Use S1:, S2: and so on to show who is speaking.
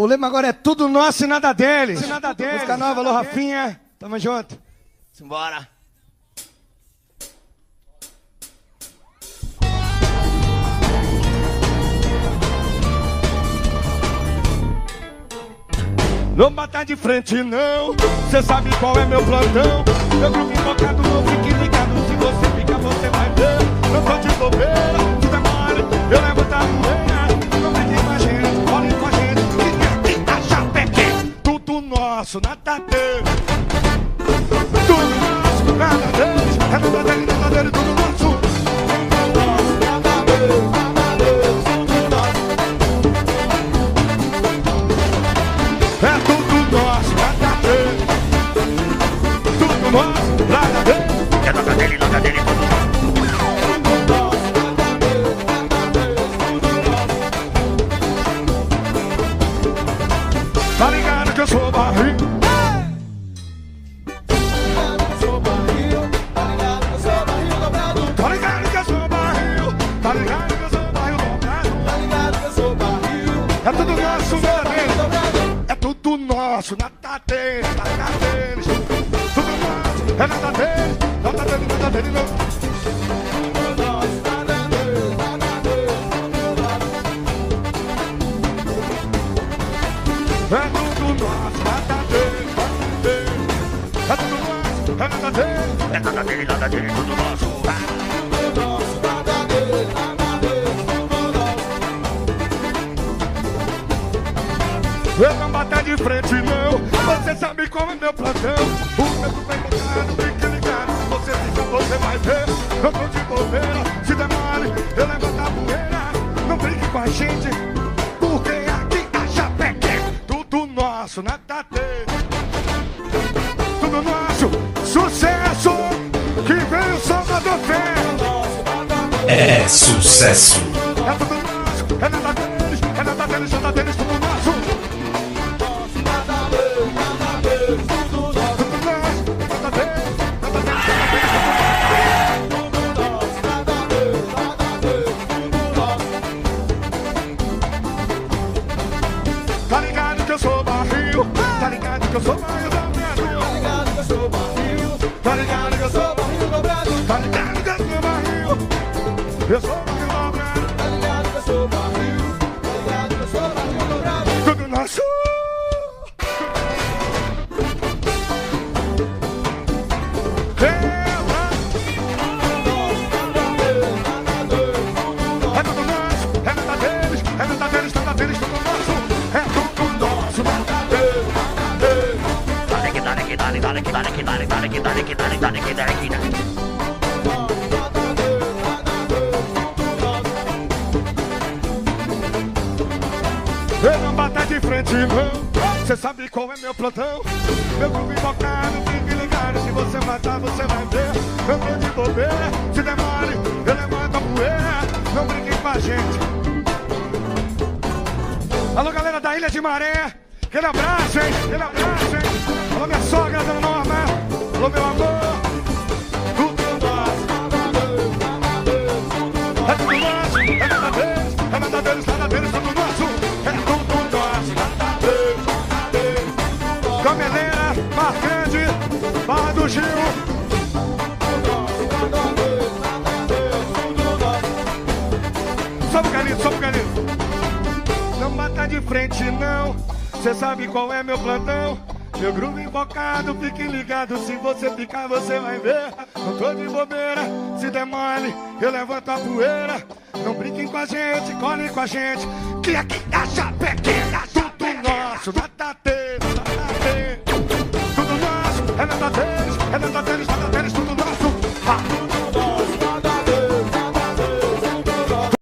S1: O lema agora é tudo nosso e nada deles. Música nova, alô Rafinha. Tamo junto.
S2: Simbora.
S1: Não bata de frente não, cê sabe qual é meu plantão. Meu grupo invocado, não fique ligado. Se você fica, você vai ver. Não tô de bobeira, tudo é mole. Eu levo da moeda. Não vem com a gente, olhe com a gente. Que acha pequeno. Tudo nosso, nada dele. Tudo nosso, nada deles. É nada dele, nada dele, tudo nosso. Tudo nosso, nada dele, nada deles, tudo nosso. É tudo nosso, nada dele. Tudo nosso, nada dele.
S2: É nada dele, tudo nosso.
S1: Tá ligado que eu sou barril? Tá ligado que eu sou barril? Tá ligado que eu sou barril dobrado? É tudo nosso, nada deles. É tudo nosso, nada deles, nada deles. Tudo nosso, é nada deles, nada deles, nada deles, não. É tudo nosso, nada deles, nada deles. É tudo nosso, é nada deles.
S2: É nada dele, tudo nosso.
S1: Eu não bato de frente não, você sabe como é meu plantão. O meu grupo é invocado, fique ligado. Se você fica, você vai ver. Eu tô de bobeira, se der mole, eu levanto a poeira. Não brinque com a gente, porque aqui acha pequeno. Tudo nosso, nada dele. Tudo nosso, sucesso, que vem o Salvador Fé.
S3: É sucesso.
S1: É tudo nosso, é nada deles, nada deles, tudo nosso. Tá ligado que eu sou barril? Tá ligado que eu sou barril dobrado? Tá ligado que eu sou barril? Tá ligado que eu sou barril dobrado? Tá ligado que eu sou barril? Eu sou barril dobrado. Tá ligado que eu sou barril? Tá ligado que eu sou barril dobrado? Tudo nosso. É tudo nosso, é nada deles, nada deles, tudo nosso. É tudo nosso, nada deles, nada deles.
S2: Dale, que dale, que dale, dale, que dale, que dale, dale, que dale, que dale, dale, que dale, que dale.
S1: Eu não bato de frente não, cê sabe qual é meu plantão. Meu grupo invocado, fique ligado. Se você matar, você vai ver. Eu tô de bobeira, se demore, eu levanto a poeira. Não brinque com a gente. Alô galera da Ilha de Maré, aquele abraço, hein? Aquele abraço, hein? Alô minha sogra, dona Norma. Alô meu amor. Tudo nosso, é tudo nosso, é nada deles, é nada deles, nada deles, tudo nosso. É tudo nosso, nada deles, nada deles. Cameleira, Marcante, Barra do Gil. Só um bocadinho, só um bocadinho. Não bata de frente não, cê sabe qual é meu plantão. Meu grupo invocado, fique ligado. Se você ficar, você vai ver. Não tô de bobeira, se der mole, eu levanto a poeira. Não brinquem com a gente, colhem com a gente, que aqui acha pequena. Tudo nosso, nada deles, nada deles. Tudo nosso, é nada deles.